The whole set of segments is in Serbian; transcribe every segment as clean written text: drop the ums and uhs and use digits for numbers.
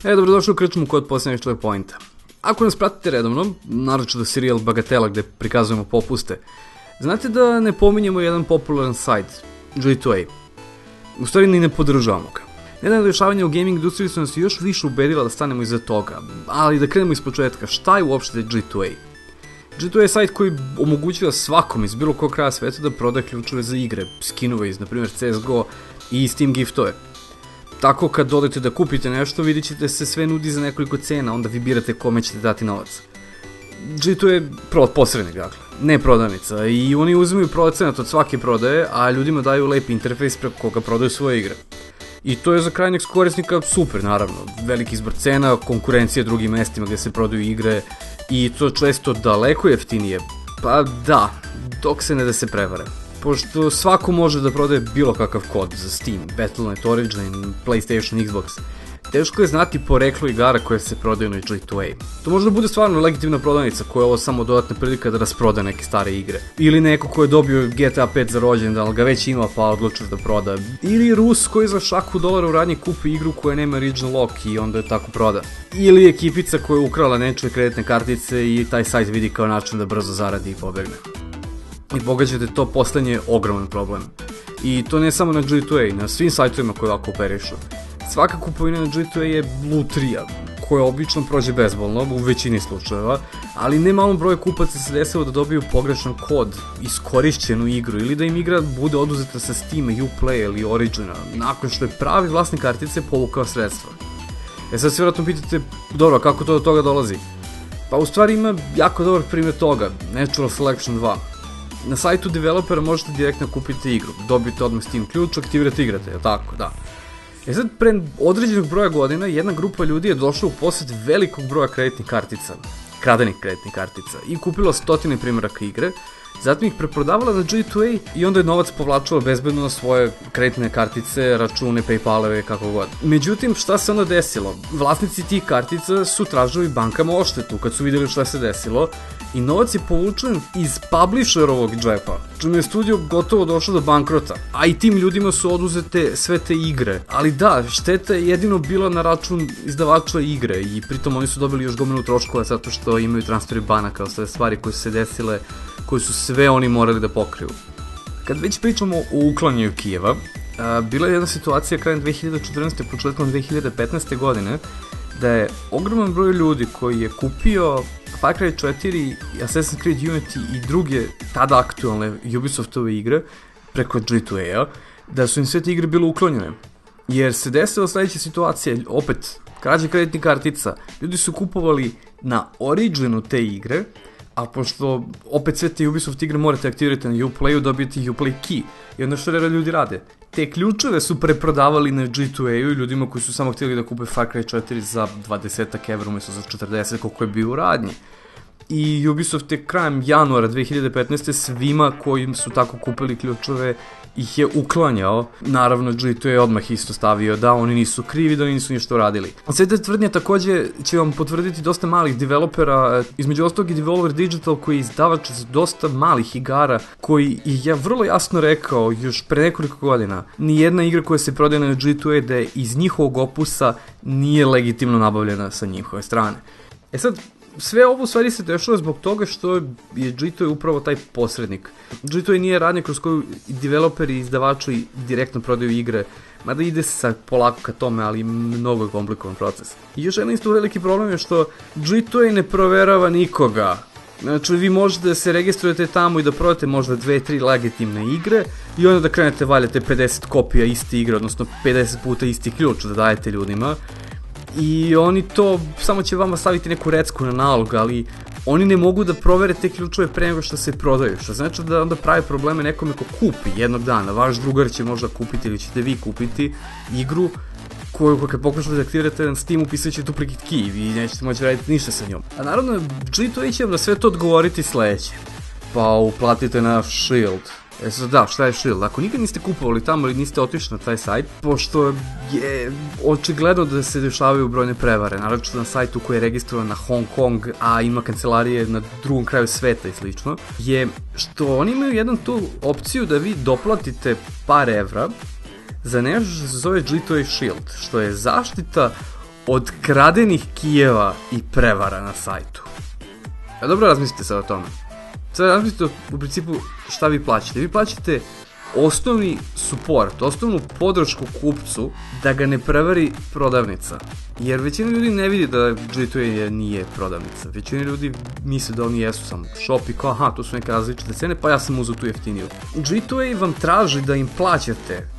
Dobrodošli u Krčmu kod posljednjeg checkpointa. Ako nas pratite redovno, naročito serijal Bagatela gde prikazujemo popuste, znate da ne pominjemo jedan popularan sajt, G2A. U stvari ni ne podržavamo ga. Nedavno dešavanja u gaming industriji su nas još više ubedila da stanemo iza toga, ali da krenemo iz početka, šta je uopšte G2A? G2A je sajt koji omogućava svakom iz bilo kog kraja sveta da prodaje ključeve za igre, skinove iz, na primjer, CSGO i Steam giftove. Tako kad odete da kupite nešto, vidit ćete se sve nudi za nekoliko cena, onda vi birate kome ćete dati novac. G2 je posrednik, dakle, ne prodavnica, i oni uzimaju procenat od svake prodaje, a ljudima daju lep interfejs preko koga prodaju svoje igre. I to je za krajnjeg korisnika super, naravno, veliki izbor cena, konkurencija drugim mestima gdje se prodaju igre i to često daleko jeftinije, pa da, dok se ne da se prevare. Pošto svako može da prodaje bilo kakav kod za Steam, Battle.net Origin, PlayStation, Xbox, teško je znati poreklo igara koje se prodaju na G2A. To može da bude stvarno legitimna prodavnica koja je ovo samo dodatna prilika da rasproda neke stare igre. Ili neko ko je dobio GTA 5 za rođendan, ali ga već ima pa odlučio da proda. Ili Rus koji za šaku dolara u radnji kupi igru koja nema original lock i onda je tako proda. Ili ekipica koja je ukrala nečije kreditne kartice i taj sajt vidi kao način da brzo zaradi i pobegne. I pogađate, to poslednje ogroman problem. I to ne samo na G2A, na svim sajtovima koji ovako operišu. Svaka kupovina na G2A je lutrija, koja obično prođe bezbolno u većini slučajeva, ali ne malom broju kupaca se desilo da dobiju pogrešan kod, iskorišćenu igru ili da im igra bude oduzeta sa Steama, Uplay ili Origina, nakon što je pravi vlasnik kartice povukao sredstva. Sad se vjerojatno pitate, dobro, kako to do toga dolazi? Pa u stvari ima jako dobar primjer toga, Natural Selection 2. Na sajtu developera možete direktno kupiti igru, dobijete odmah Steam ključ, aktivirate igrate, je tako, da. Sad, pre određenog broja godina, jedna grupa ljudi je došla u posjed velikog broja kreditnih kartica, kradenih kreditnih kartica, i kupila stotine primjeraka igre, zatim ih preprodavala na G2A i onda je novac povlačila bezbedno na svoje kreditne kartice, račune, Paypaleve, kako god. Međutim, šta se onda desilo? Vlasnici tih kartica su tražili bankama odštetu kad su vidjeli šta se desilo i novac je povučen iz publisherovog džepa, čime je studio gotovo došlo do bankrota, a i tim ljudima su oduzete sve te igre. Ali da, šteta je jedino bila na račun izdavača igre i pritom oni su dobili još gomilu troškova zato što imaju transferi banaka, ostale stvari koje su se desile, koje su sve oni morali da pokriju. Kad već pričamo o uklanjanju Kijeva, bila je jedna situacija krajem 2014. početkom 2015. godine da je ogroman broj ljudi koji je kupio Far Cry 4, Assassin's Creed Unity i druge tada aktualne Ubisoftove igre preko G2A, da su im sve te igre bile uklonjene. Jer se desila sljedeća situacija, opet, krađe kreditnih kartica, ljudi su kupovali na Originu te igre, a pošto opet sve te Ubisoft igre morate aktivirati na Uplayu, dobijete Uplay key. I onda što ljudi rade? Te ključeve su preprodavali na G2A-u i ljudima koji su samo htjeli da kupe Far Cry 4 za 20 evra umjesto za 40 koliko je bio u radnji. I Ubisoft je krajem januara 2015. svima kojim su tako kupili ključeve ih je uklanjao. Naravno, G2A je odmah isto stavio da oni nisu krivi, da oni nisu ništa radili. Sve te tvrdnje također će vam potvrditi dosta malih developera, između ostalog i Devolver Digital koji je izdavač za dosta malih igara, koji je vrlo jasno rekao još pre nekoliko godina, nijedna igra koja se prodaje na G2A da je iz njihovog opusa nije legitimno nabavljena sa njihove strane. Sad, sve ovo u stvari se dešava zbog toga što je G2A upravo taj posrednik. G2A nije radnja kroz koju developeri i izdavači direktno prodaju igre, mada ide se polako ka tome, ali mnogo je komplikovan proces. I još jedan isto veliki problem je što G2A ne proverava nikoga. Znači, vi možete da se registrujete tamo i da prodate možda 2-3 legitimne igre i onda da krenete valjate 50 kopija iste igre, odnosno 50 puta isti ključ da dajete ljudima. I oni to, samo će vama staviti neku recku na nalog, ali oni ne mogu da provere te ključeve pre nego što se prodaju, što znači da onda pravi probleme nekome ko kupi jednog dana. Vaš drugar će možda kupiti ili ćete vi kupiti igru koju kad pokušate da aktivirate na Steamu pisat će duplicate key i vi nećete moći raditi ništa sa njom. A naravno, G2A će vam na sve to odgovoriti sledeće. Pa uplatite na Shield. Da, šta je Shield? Ako nikad niste kupovali tamo ili niste otišli na taj sajt, pošto je očigledno da se dešavaju brojne prevare, naročito na sajtu koji je registrovan na Hong Kong, a ima kancelarije na drugom kraju sveta i slično, je što oni imaju jednu tu opciju da vi doplatite par evra za nešto što se zove G2A Shield, što je zaštita od kradenih kijeva i prevara na sajtu. Dobro razmislite sad o tome. Sad razmislite u principu šta vi plaćate. Vi plaćate osnovni support, osnovnu podršku kupcu da ga ne prevari prodavnica. Jer većina ljudi ne vidi da G2A nije prodavnica. Većina ljudi misle da oni jesu samo shop i kao aha, tu su neke različite cene, pa ja sam uzeo tu jeftiniju. G2A vam traži da im plaćate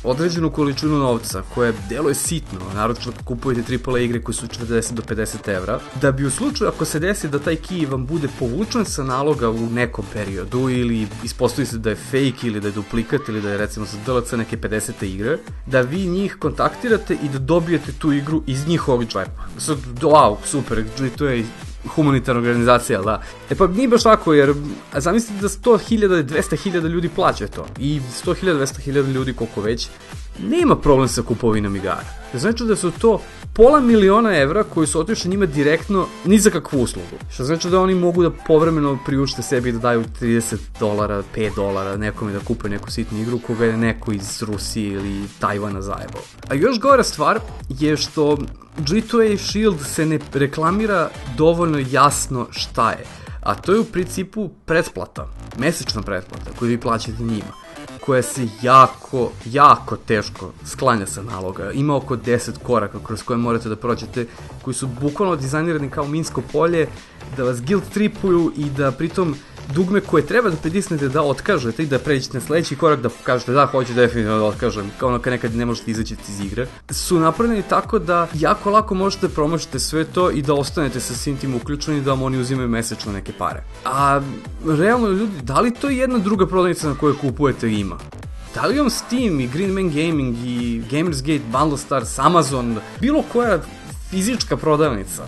određenu količinu novca koja deluje sitno, naročito ako kupujete AAA igre koje su 40 do 50 evra, da bi u slučaju ako se desi da taj key vam bude povučen sa naloga u nekom periodu ili ispostavi se da je fake ili da je duplikat ili da je recimo za DLC neke 50 igre, da vi njih kontaktirate i da dobijete tu igru iz njihovog džepa. Sad, wow, super, to je humanitarna organizacija, da. E pa nije baš tako, jer zamislite da 100.000, 200.000 ljudi plaća to. I 100.000, 200.000 ljudi, koliko već, nema problem sa kupovinom igara. Znači da su to pola miliona evra koji su otišli njima direktno ni za kakvu uslugu. Što znači da oni mogu da povremeno priučite sebi da daju $30, $5 nekome da kupe neku sitnu igru koga je neko iz Rusije ili Tajvana zajebao. A još gora stvar je što G2A Shield se ne reklamira dovoljno jasno šta je. A to je u principu pretplata, mesečna pretplata koju vi plaćate njima, koja se jako teško sklanja sa naloga. Ima oko 10 koraka kroz koje morate da prođete, koji su bukvalno dizajnirani kao minsko polje, da vas guilt tripuju i da pritom dugme koje treba da pritisnete da otkažete i da pređete na sledeći korak da kažete da hoću definitivno da otkažem, kao ono kad nekad ne možete izaći iz igre, su napravljeni tako da jako lako možete promašiti sve to i da ostanete sa svim tim uključeni da vam oni uzimaju mesečno neke pare. A realno ljudi, da li to jedna druga prodavnica na kojoj kupujete ima? Da li vam Steam i Green Man Gaming i Gamersgate, Bundle Stars, Amazon, bilo koja fizička prodavnica,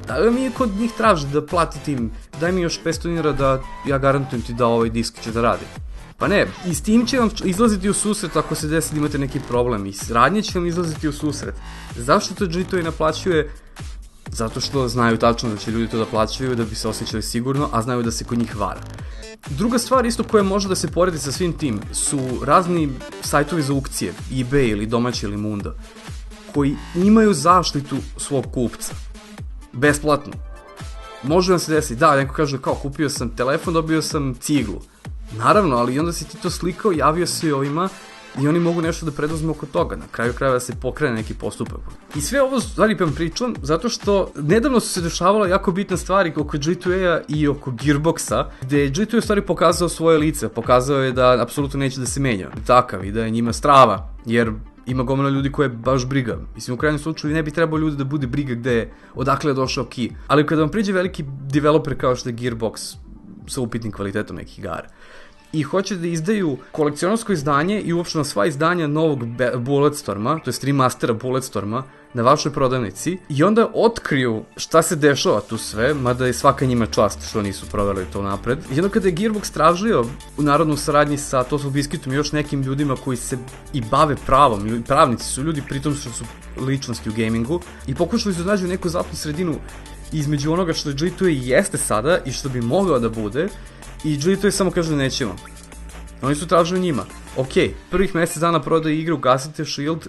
da li mi kod njih traži da platite im, daj mi još 500 dinara da ja garantujem ti da ovaj disk će da radi? Pa ne, i Steam će vam izlaziti u susret ako se desi da imate neki problem, i radnje će vam izlaziti u susret. Zašto to G2A naplaćuje? Zato što znaju tačno da će ljudi to da plaćaju da bi se osjećali sigurno, a znaju da se kod njih vara. Druga stvar isto koja može da se poredi sa svim tim su razni sajtovi za aukcije, eBay ili domaći ili Munda, koji imaju zaštitu svog kupca. Besplatno. Može vam se desiti, da, neko kaže kao kupio sam telefon, dobio sam ciglu. Naravno, ali onda si ti to slikao, javio se ovima i oni mogu nešto da preduzmu oko toga. Na kraju krajeva se pokrene neki postupak. I sve ovo stvari vam pričam zato što nedavno su se dešavala jako bitne stvari oko G2A i oko Gearboxa, gde je G2A stvari pokazao svoje lice, pokazao je da apsolutno neće da se menja takav i da je njima strava, jer ima gomila ljudi koje je baš briga. Mislim, u krajnjem slučaju ne bi trebalo ljudi da bude briga gde, odakle je došao key. Ali kada vam priđe veliki developer kao što je Gearbox sa upitnim kvalitetom nekih igara i hoće da izdaju kolekcionarsko izdanje i uopšteno sva izdanja novog Bulletstorma, to jest remastera Bulletstorma, na vašoj prodavnici i onda otkriju šta se dešava tu sve, mada je svaka njima čast što nisu proveli to napred. I onda kada je Gearbox tražio u narodnu saradnji sa Total Biscuitom i još nekim ljudima koji se i bave pravom, pravnici su ljudi, pritom što su ličnosti u gamingu, i pokušali su da nađu neku zlatnu sredinu između onoga što G2A jeste sada i što bi mogao da bude, i G2A samo kaže da nećemo. Oni su tražili njima, ok, prvih mesec dana prodaje igru, gasite Shield,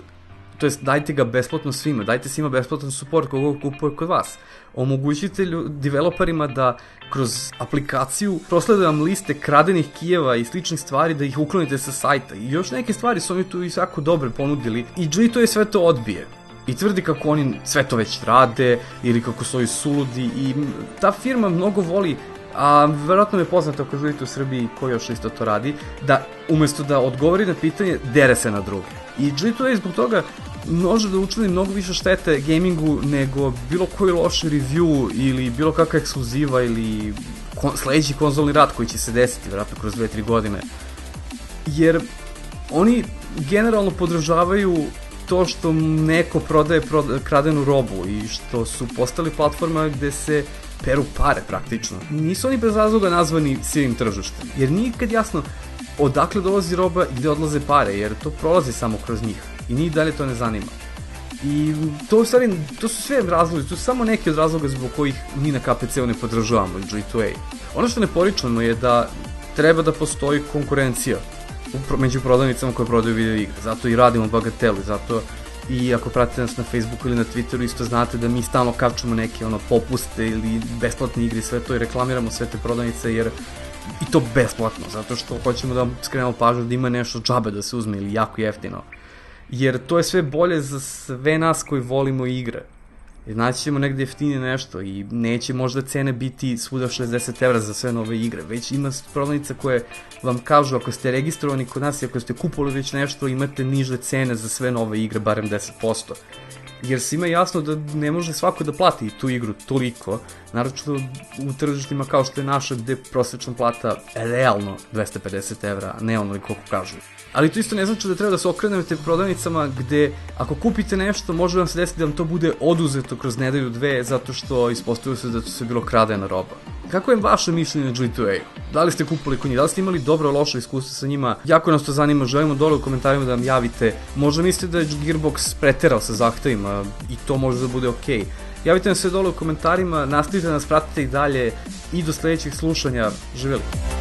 to jest dajte ga besplatno svima, dajte svima besplatan support koga kupuje kod vas. Omogućite developerima da kroz aplikaciju proslede vam liste kradenih kijeva i sličnih stvari da ih uklonite sa sajta. I još neke stvari su oni tu i jako dobre ponudili i G2A sve to odbije. I tvrdi kako oni sve to već rade ili kako su ovi suludi, i ta firma mnogo voli, a verovatno mi je poznato ako živite u Srbiji ko još isto to radi, da umesto da odgovori na pitanje, dere se na druge. I G2A zbog toga može da učini mnogo više štete gamingu nego bilo koji loš review ili bilo kakva ekskluziva ili sledeći konzolni rat koji će se desiti verovatno kroz 2-3 godine. Jer oni generalno podržavaju to što neko prodaje kradenu robu i što su postali platforma gde se peru pare praktično. Nisu oni bez razloga nazvani sivim tržištem, jer nije nikad jasno odakle dolazi roba i gde odlaze pare, jer to prolazi samo kroz njih i njih dalje to ne zanima. I to su sve razlozi, to su samo neki od razloga zbog kojih mi na KPC-u ne podržavamo G2A. Ono što ne poričamo je da treba da postoji konkurencija među prodavnicama koje prodaju video igre, zato i radimo Bagatelu, zato i ako pratite nas na Facebooku ili na Twitteru isto znate da mi stalno kačemo neke popuste ili besplatne igre i sve to i reklamiramo sve te prodavnice jer i to besplatno, zato što hoćemo da skrenemo pažnju da ima nešto džabe da se uzme ili jako jeftino. Jer to je sve bolje za sve nas koji volimo igre. Naći ćemo negde jeftinije nešto i neće možda cene biti svuda 60 evra za sve nove igre, već ima prodavnica koje vam kažu ako ste registrovani kod nas i ako ste kupovali već nešto imate niže cene za sve nove igre, barem 10%. Jer svima je jasno da ne može svako da plati tu igru toliko, naročito u tržištima kao što je naša gde prosječna plata realno 250 evra, a ne onoliko koliko kažu. Ali to isto ne znači da treba da se okrenete prodavnicama gde ako kupite nešto može vam se desiti da vam to bude oduzeto kroz nedelju dve zato što ispostavilo se da to sve bilo kradena roba. Kako je vaše mišljenje na G2A? Da li ste kupili kod njih? Da li ste imali dobro ili loše iskustvo sa njima? Jako nas to zanima, želimo dole u komentarima da nam javite. Možda mislite da je Gearbox preterao sa zahtevima i to može da bude okej. Javite nam sve dole u komentarima, nastavite nas, pratite ih dalje i do sledećih slušanja. Živjeli!